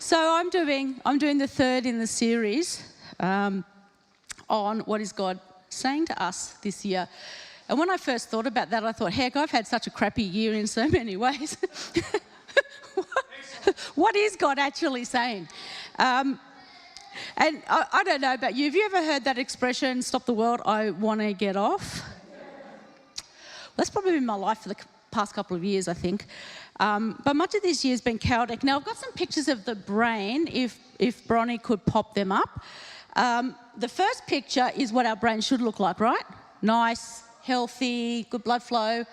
So I'm doing the third in the series on what is God saying to us this year. And when I first thought about that, I thought, heck, I've had such a crappy year in so many ways. What is God actually saying? And I don't know about you. Have you ever heard that expression, stop the world, I want to get off? That's probably been my life for the past couple of years, I think. But much of this year has been chaotic. Now, I've got some pictures of the brain, if Bronnie could pop them up. The first picture is what our brain should look like, right? Nice, healthy, good blood flow.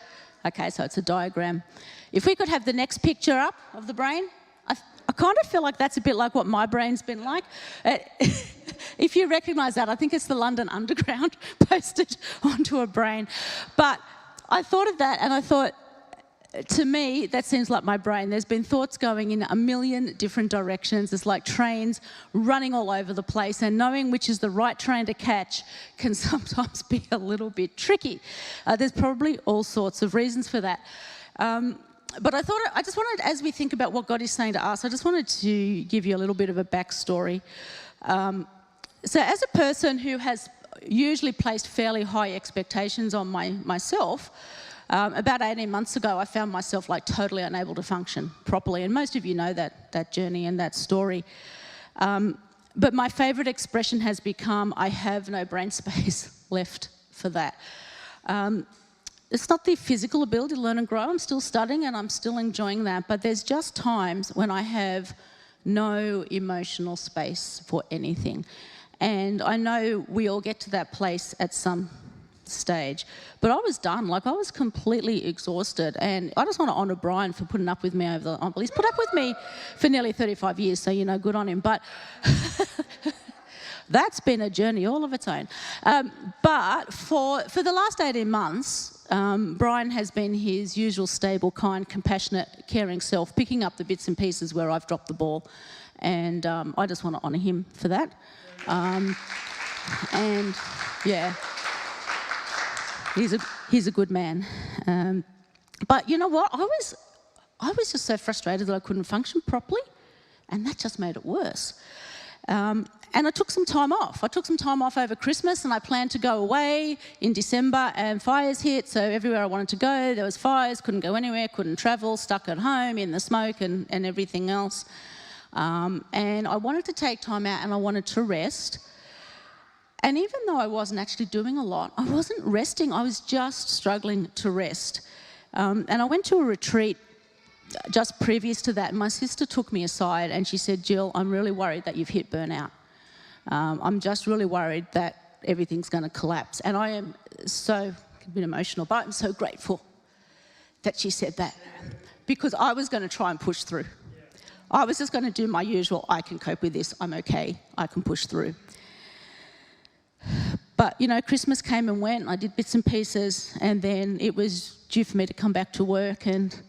Okay, so it's a diagram. If we could have the next picture up of the brain, I kind of feel like that's a bit like what my brain's been like. If you recognise that, I think it's the London Underground posted onto a brain. But I thought of that and I thought, to me, that seems like my brain. There's been thoughts going in a million different directions. It's like trains running all over the place, and knowing which is the right train to catch can sometimes be a little bit tricky. There's probably all sorts of reasons for that. But I just wanted, as we think about what God is saying to us, I just wanted to give you a little bit of a backstory. So as a person who has usually placed fairly high expectations on myself, about 18 months ago, I found myself like totally unable to function properly. And most of you know that journey and that story. But my favourite expression has become, I have no brain space left for that. It's not the physical ability to learn and grow. I'm still studying and I'm still enjoying that. But there's just times when I have no emotional space for anything. And I know we all get to that place at some stage. But I was done. Like, I was completely exhausted. And I just want to honour Brian for putting up with me over the... Well, he's put up with me for nearly 35 years, so, you know, good on him. But... that's been a journey all of its own. But for the last 18 months, Brian has been his usual stable, kind, compassionate, caring self, picking up the bits and pieces where I've dropped the ball. And I just want to honour him for that. And, yeah, he's a good man. But you know what? I was just so frustrated that I couldn't function properly, and that just made it worse. And I took some time off. I took some time off over Christmas, and I planned to go away in December, and fires hit, so everywhere I wanted to go, there was fires, couldn't go anywhere, couldn't travel, stuck at home in the smoke and everything else. And I wanted to take time out and I wanted to rest. And even though I wasn't actually doing a lot, I wasn't resting, I was just struggling to rest. And I went to a retreat just previous to that, and my sister took me aside and she said, Jill, I'm really worried that you've hit burnout. I'm just really worried that everything's going to collapse. And I am so, a bit emotional, but I'm so grateful that she said that, because I was going to try and push through. I was just going to do my usual, I can cope with this, I'm okay, I can push through. But, you know, Christmas came and went, I did bits and pieces, and then it was due for me to come back to work, and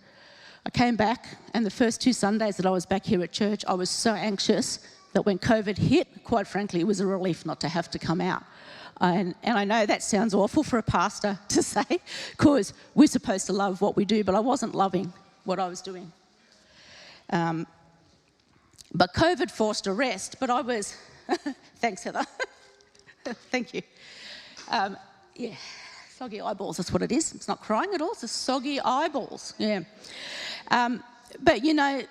I came back, and the first 2 Sundays that I was back here at church, I was so anxious that when COVID hit, quite frankly, it was a relief not to have to come out. And I know that sounds awful for a pastor to say, because we're supposed to love what we do, but I wasn't loving what I was doing. But COVID forced a rest, but I was... Thanks, Heather. Thank you. Yeah, soggy eyeballs, that's what it is. It's not crying at all, it's just soggy eyeballs, yeah. But, you know,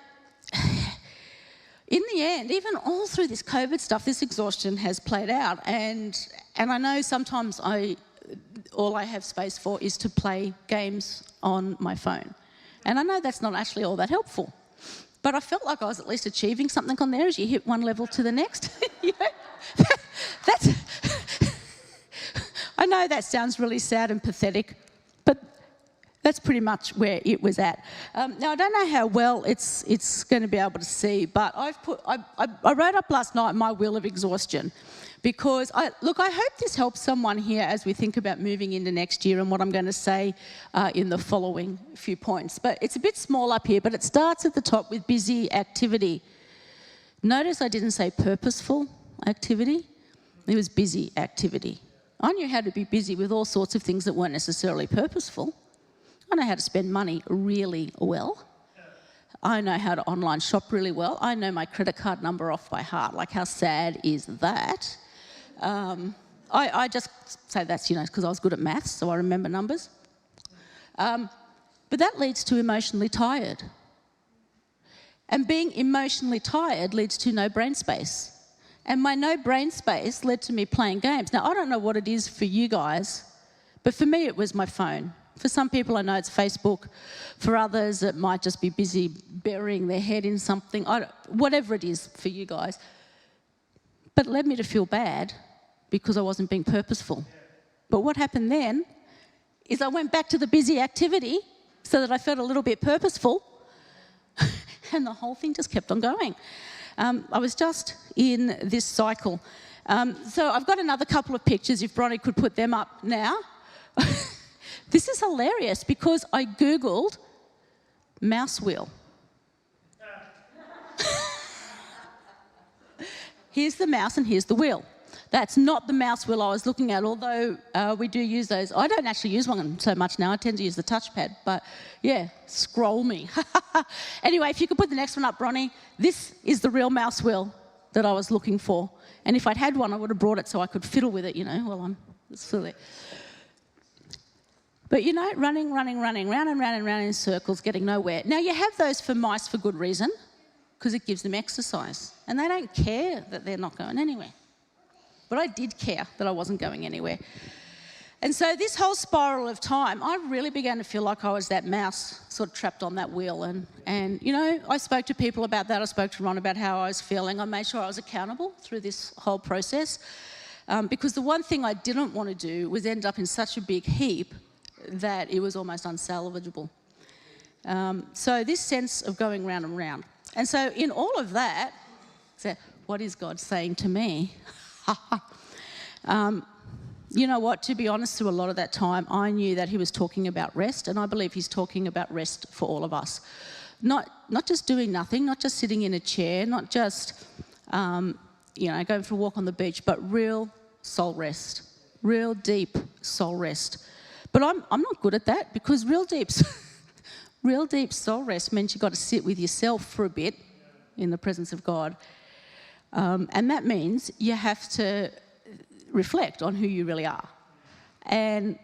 in the end, even all through this COVID stuff, this exhaustion has played out. And I know sometimes all I have space for is to play games on my phone. And I know that's not actually all that helpful. But I felt like I was at least achieving something on there as you hit one level to the next. You know? I know that sounds really sad and pathetic, but that's pretty much where it was at. Now, I don't know how well it's going to be able to see, but I wrote up last night my wheel of exhaustion, because I hope this helps someone here as we think about moving into next year and what I'm going to say in the following few points. But it's a bit small up here, but it starts at the top with busy activity. Notice I didn't say purposeful activity, it was busy activity. I knew how to be busy with all sorts of things that weren't necessarily purposeful. I know how to spend money really well. I know how to online shop really well. I know my credit card number off by heart. Like, how sad is that? I just say that's, because I was good at maths, so I remember numbers. But that leads to emotionally tired. And being emotionally tired leads to no brain space. And my no brain space led to me playing games. Now, I don't know what it is for you guys, but for me it was my phone. For some people I know it's Facebook. For others it might just be busy burying their head in something. Whatever it is for you guys. But it led me to feel bad because I wasn't being purposeful. But what happened then is I went back to the busy activity so that I felt a little bit purposeful, and the whole thing just kept on going. I was just in this cycle. So I've got another couple of pictures, if Bronnie could put them up now. This is hilarious because I Googled mouse wheel. Here's the mouse and here's the wheel. That's not the mouse wheel I was looking at, although we do use those. I don't actually use one so much now. I tend to use the touchpad, but yeah, scroll me. Anyway, if you could put the next one up, Bronnie. This is the real mouse wheel that I was looking for. And if I'd had one, I would have brought it so I could fiddle with it, while I'm silly. But running, round and round and round in circles, getting nowhere. Now, you have those for mice for good reason, because it gives them exercise. And they don't care that they're not going anywhere. But I did care that I wasn't going anywhere. And so this whole spiral of time, I really began to feel like I was that mouse sort of trapped on that wheel. And I spoke to people about that. I spoke to Ron about how I was feeling. I made sure I was accountable through this whole process. Because the one thing I didn't want to do was end up in such a big heap that it was almost unsalvageable. So this sense of going round and round. And so in all of that, what is God saying to me? You know what, to be honest, through a lot of that time, I knew that he was talking about rest, and I believe he's talking about rest for all of us. Not just doing nothing, not just sitting in a chair, not just, going for a walk on the beach, but real soul rest, real deep soul rest. But I'm not good at that, because real deep soul rest means you've got to sit with yourself for a bit in the presence of God. And that means you have to reflect on who you really are. And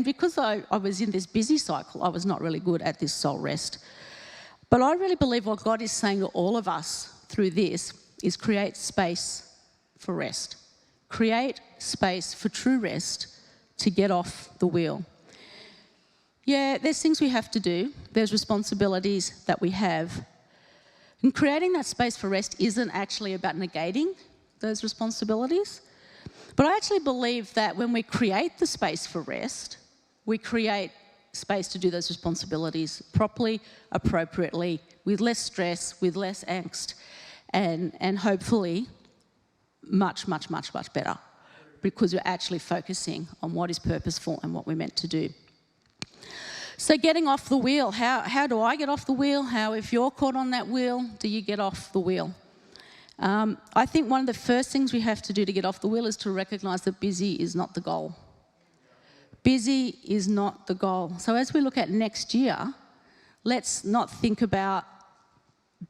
because I was in this busy cycle, I was not really good at this soul rest. But I really believe what God is saying to all of us through this is create space for rest. Create space for true rest to get off the wheel. Yeah, there's things we have to do. There's responsibilities that we have. And creating that space for rest isn't actually about negating those responsibilities. But I actually believe that when we create the space for rest, we create space to do those responsibilities properly, appropriately, with less stress, with less angst, and hopefully much, much, much, much better, because we're actually focusing on what is purposeful and what we're meant to do. So getting off the wheel, how do I get off the wheel? How, if you're caught on that wheel, do you get off the wheel? I think one of the first things we have to do to get off the wheel is to recognise that busy is not the goal. Busy is not the goal. So as we look at next year, let's not think about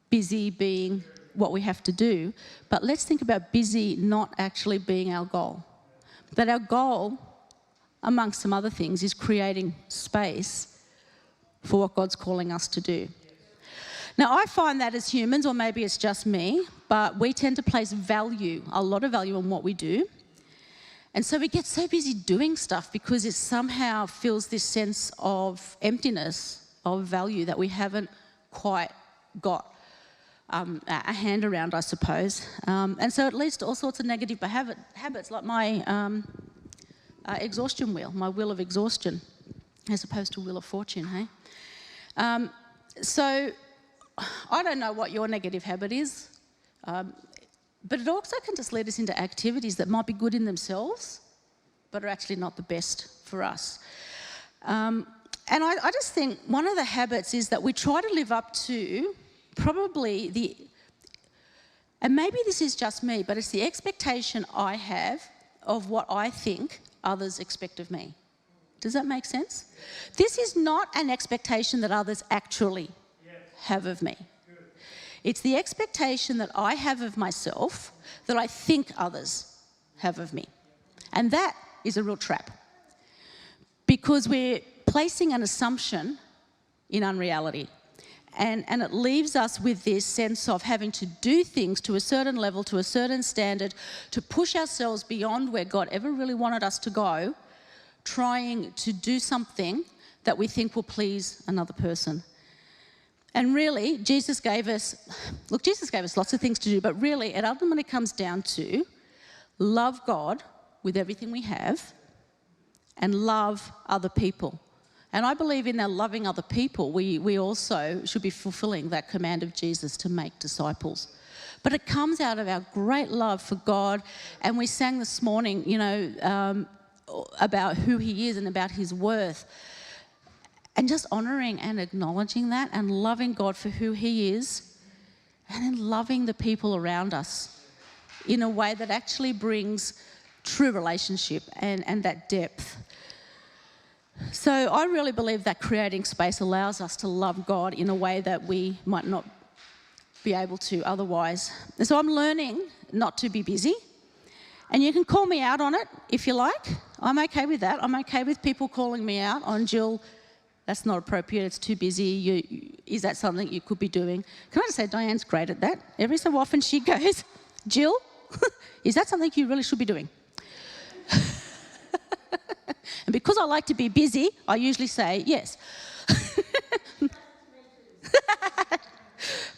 busy being what we have to do, but let's think about busy not actually being our goal. That our goal, amongst some other things, is creating space for what God's calling us to do. Now, I find that as humans, or maybe it's just me, but we tend to place a lot of value on what we do. And so we get so busy doing stuff because it somehow fills this sense of emptiness, of value that we haven't quite got a hand around, I suppose. And so it leads to all sorts of negative habits, like my exhaustion wheel, my wheel of exhaustion, as opposed to wheel of fortune, hey? So I don't know what your negative habit is, but it also can just lead us into activities that might be good in themselves, but are actually not the best for us. And I just think one of the habits is that we try to live up to probably and maybe this is just me, but it's the expectation I have of what I think others expect of me. Does that make sense? This is not an expectation that others actually have of me. It's the expectation that I have of myself that I think others have of me. And that is a real trap, because we're placing an assumption in unreality. And it leaves us with this sense of having to do things to a certain level, to a certain standard, to push ourselves beyond where God ever really wanted us to go, trying to do something that we think will please another person. And really, Jesus gave us lots of things to do, but really it ultimately comes down to love God with everything we have and love other people. And I believe in our loving other people, we also should be fulfilling that command of Jesus to make disciples. But it comes out of our great love for God. And we sang this morning, about who he is and about his worth. And just honouring and acknowledging that and loving God for who he is, and then loving the people around us in a way that actually brings true relationship and that depth. So I really believe that creating space allows us to love God in a way that we might not be able to otherwise. And so I'm learning not to be busy. And you can call me out on it if you like. I'm okay with that. I'm okay with people calling me out on, Jill, that's not appropriate, it's too busy. Is that something you could be doing? Can I just say, Diane's great at that. Every so often she goes, Jill, is that something you really should be doing? And because I like to be busy, I usually say yes.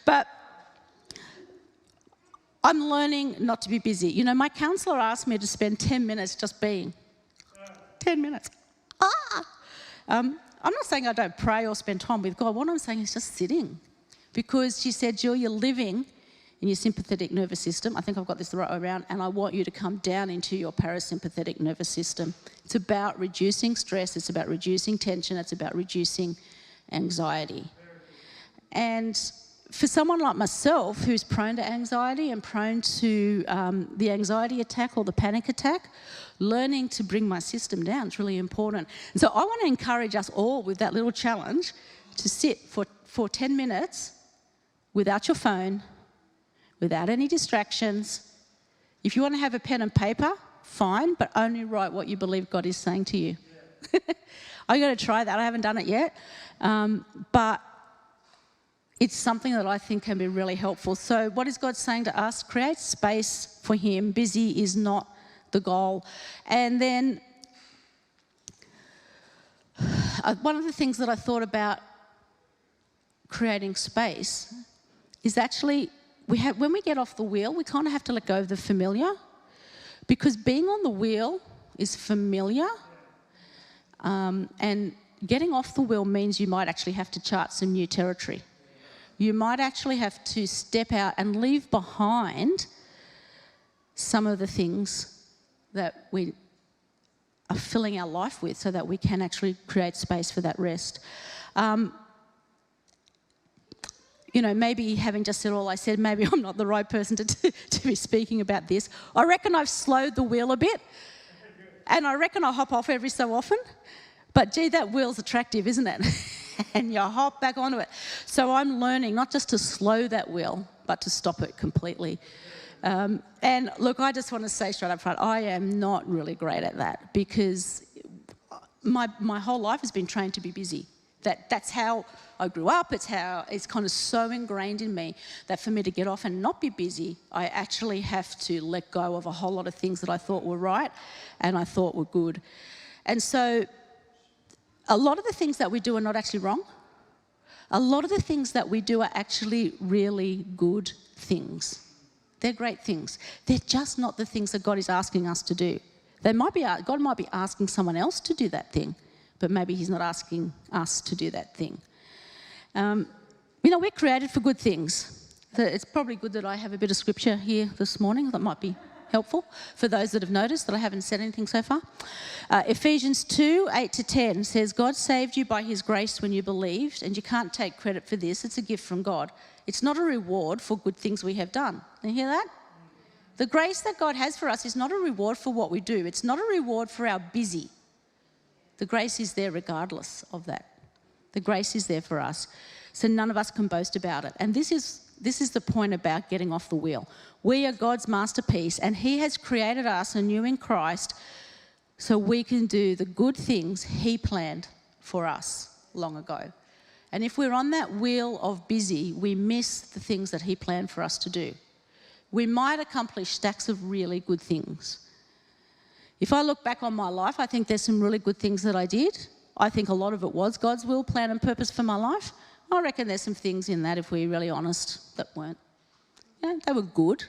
But I'm learning not to be busy. You know, my counsellor asked me to spend 10 minutes just being. 10 minutes. I'm not saying I don't pray or spend time with God. What I'm saying is just sitting. Because she said, Jill, you're living in your sympathetic nervous system. I think I've got this the right way around. And I want you to come down into your parasympathetic nervous system. It's about reducing stress. It's about reducing tension. It's about reducing anxiety. And for someone like myself who's prone to anxiety and prone to the anxiety attack or the panic attack, learning to bring my system down is really important. And so I want to encourage us all with that little challenge to sit for 10 minutes without your phone, without any distractions. If you want to have a pen and paper, fine, but only write what you believe God is saying to you. I'm going to try that. I haven't done it yet. But it's something that I think can be really helpful. So what is God saying to us? Create space for him. Busy is not the goal. And then one of the things that I thought about creating space is actually when we get off the wheel, we kind of have to let go of the familiar, because being on the wheel is familiar, and getting off the wheel means you might actually have to chart some new territory. You might actually have to step out and leave behind some of the things that we are filling our life with so that we can actually create space for that rest. Maybe having just said all I said, maybe I'm not the right person to be speaking about this. I reckon I've slowed the wheel a bit, and I reckon I hop off every so often. But gee, that wheel's attractive, isn't it? And you hop back onto it. So I'm learning not just to slow that wheel, but to stop it completely. And look, I just want to say straight up front, I am not really great at that, because my whole life has been trained to be busy. That's how I grew up. It's kind of so ingrained in me that for me to get off and not be busy, I actually have to let go of a whole lot of things that I thought were right and I thought were good. And so a lot of the things that we do are not actually wrong. A lot of the things that we do are actually really good things. They're great things. They're just not the things that God is asking us to do. God might be asking someone else to do that thing, but maybe he's not asking us to do that thing. We're created for good things. It's probably good that I have a bit of scripture here this morning that might be helpful for those that have noticed that I haven't said anything so far. Ephesians 2:8-10 says, God saved you by his grace when you believed, and you can't take credit for this. It's a gift from God. It's not a reward for good things we have done. You hear that? The grace that God has for us is not a reward for what we do. It's not a reward for our busy. The grace is there regardless of that. The grace is there for us. so none of us can boast about it. And this is the point about getting off the wheel. We are God's masterpiece, and he has created us anew in Christ so we can do the good things he planned for us long ago. And if we're on that wheel of busy, we miss the things that he planned for us to do. We might accomplish stacks of really good things. If I look back on my life, I think there's some really good things that I did. I think a lot of it was God's will, plan and purpose for my life. I reckon there's some things in that, if we're really honest, that weren't. They were good,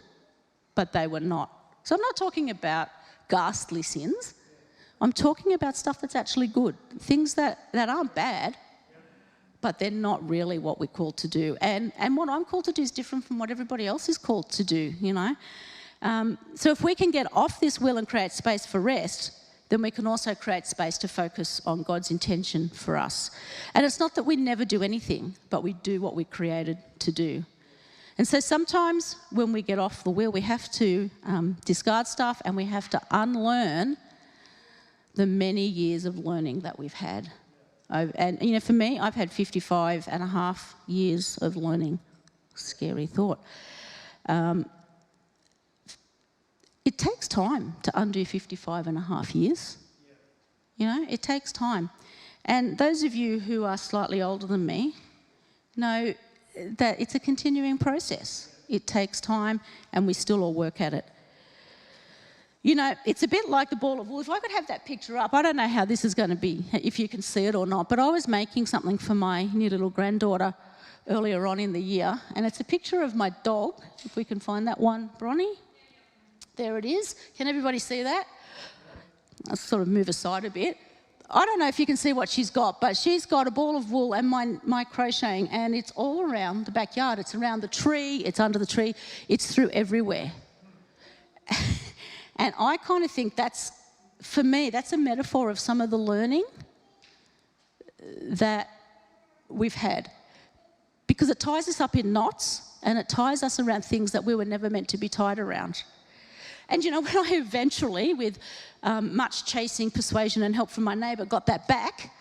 but they were not. So I'm not talking about ghastly sins. I'm talking about stuff that's actually good. Things that aren't bad, but they're not really what we're called to do. And what I'm called to do is different from what everybody else is called to do, you know. So if we can get off this wheel and create space for rest, then we can also create space to focus on God's intention for us. And it's not that we never do anything, but we do what we're created to do. And so sometimes when we get off the wheel, we have to discard stuff, and we have to unlearn the many years of learning that we've had. And, you know, for me, I've had 55 and a half years of learning. Scary thought. It takes time to undo 55 and a half years. You know, it takes time. And those of you who are slightly older than me know that it's a continuing process. It takes time, and we still all work at it. You know, it's a bit like the ball of wool. If I could have that picture up, I don't know how this is going to be, if you can see it or not, but I was making something for my new little granddaughter earlier on in the year, and it's a picture of my dog, if we can find that one, Bronnie. There it is. Can everybody see that? I'll sort of move aside a bit. I don't know if you can see what she's got, but she's got a ball of wool and my crocheting, and it's all around the backyard. It's around the tree, it's under the tree, it's through everywhere. And I kind of think that's, for me, that's a metaphor of some of the learning that we've had. Because it ties us up in knots, and it ties us around things that we were never meant to be tied around. And, you know, when I eventually, with much chasing, persuasion and help from my neighbour, got that back,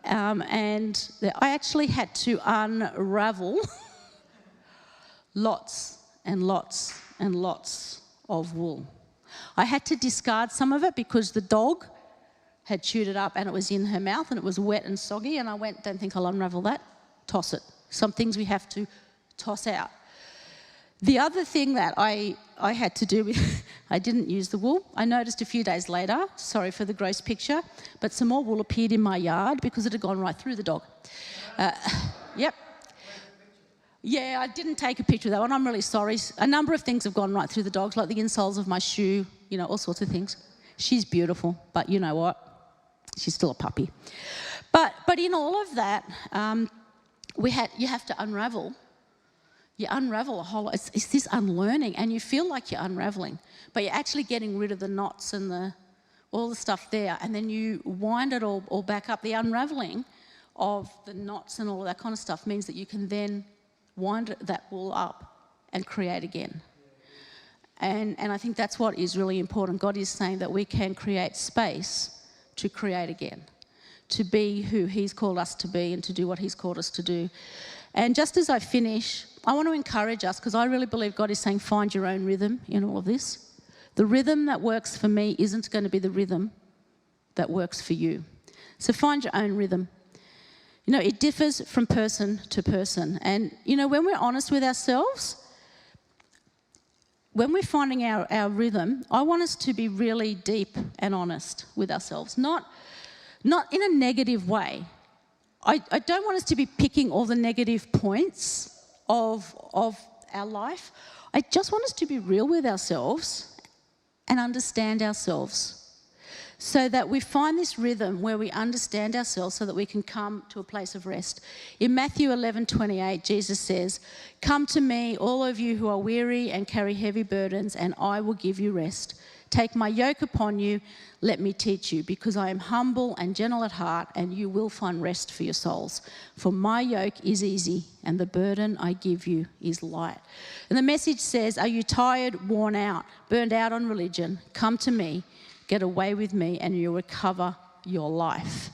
and I actually had to unravel lots and lots and lots of wool. I had to discard some of it because the dog had chewed it up and it was in her mouth and it was wet and soggy, and I went, don't think I'll unravel that, toss it. Some things we have to toss out. The other thing that I had to do with, I didn't use the wool. I noticed a few days later, sorry for the gross picture, but some more wool appeared in my yard because it had gone right through the dog. Yep. Yeah, I didn't take a picture of that one. I'm really sorry. A number of things have gone right through the dogs, like the insoles of my shoe, you know, all sorts of things. She's beautiful, but you know what? She's still a puppy. But in all of that, you have to unravel. You unravel a whole lot. It's this unlearning, and you feel like you're unraveling, but you're actually getting rid of the knots and all the stuff there, and then you wind it all back up. The unraveling of the knots and all of that kind of stuff means that you can then wind that wool up and create again. And I think that's what is really important. God is saying that we can create space to create again, to be who he's called us to be and to do what he's called us to do. And just as I finish, I want to encourage us, because I really believe God is saying find your own rhythm in all of this. The rhythm that works for me isn't going to be the rhythm that works for you. So find your own rhythm. You know, it differs from person to person. And, you know, when we're honest with ourselves, when we're finding our rhythm, I want us to be really deep and honest with ourselves, not in a negative way. I don't want us to be picking all the negative points of our life. I just want us to be real with ourselves and understand ourselves, so that we find this rhythm where we understand ourselves so that we can come to a place of rest. In Matthew 11:28, Jesus says, "Come to me, all of you who are weary and carry heavy burdens, and I will give you rest. Take my yoke upon you, let me teach you, because I am humble and gentle at heart, and you will find rest for your souls. For my yoke is easy, and the burden I give you is light." And the message says, are you tired, worn out, burned out on religion? Come to me, get away with me, and you'll recover your life.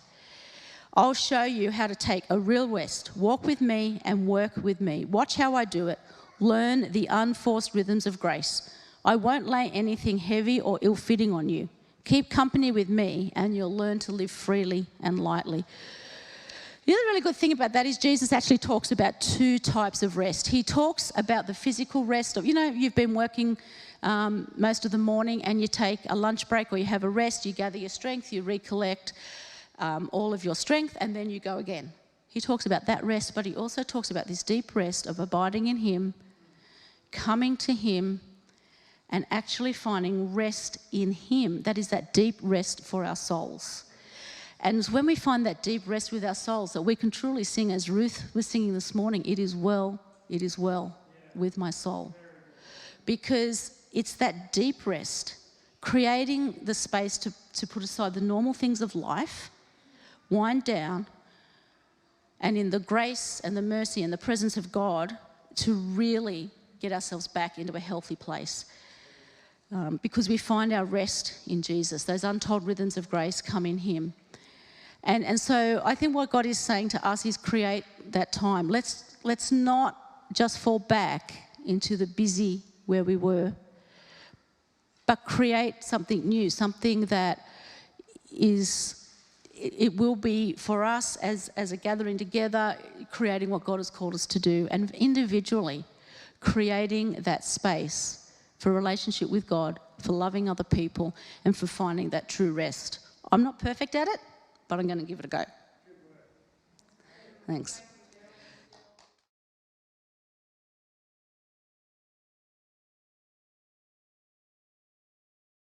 I'll show you how to take a real rest. Walk with me and work with me. Watch how I do it. Learn the unforced rhythms of grace. I won't lay anything heavy or ill-fitting on you. Keep company with me and you'll learn to live freely and lightly. The other really good thing about that is Jesus actually talks about two types of rest. He talks about the physical rest of, you've been working most of the morning and you take a lunch break or you have a rest, you gather your strength, you recollect all of your strength, and then you go again. He talks about that rest, but he also talks about this deep rest of abiding in him, coming to him, and actually finding rest in him. That is that deep rest for our souls. And it's when we find that deep rest with our souls that we can truly sing, as Ruth was singing this morning, it is well with my soul. Because it's that deep rest, creating the space to put aside the normal things of life, wind down, and in the grace and the mercy and the presence of God, to really get ourselves back into a healthy place. Because we find our rest in Jesus. Those untold rhythms of grace come in him. And so I think what God is saying to us is create that time. Let's not just fall back into the busy where we were, but create something new, something that it will be for us as a gathering together, creating what God has called us to do, and individually creating that space for relationship with God, for loving other people, and for finding that true rest. I'm not perfect at it, but I'm going to give it a go. Thanks.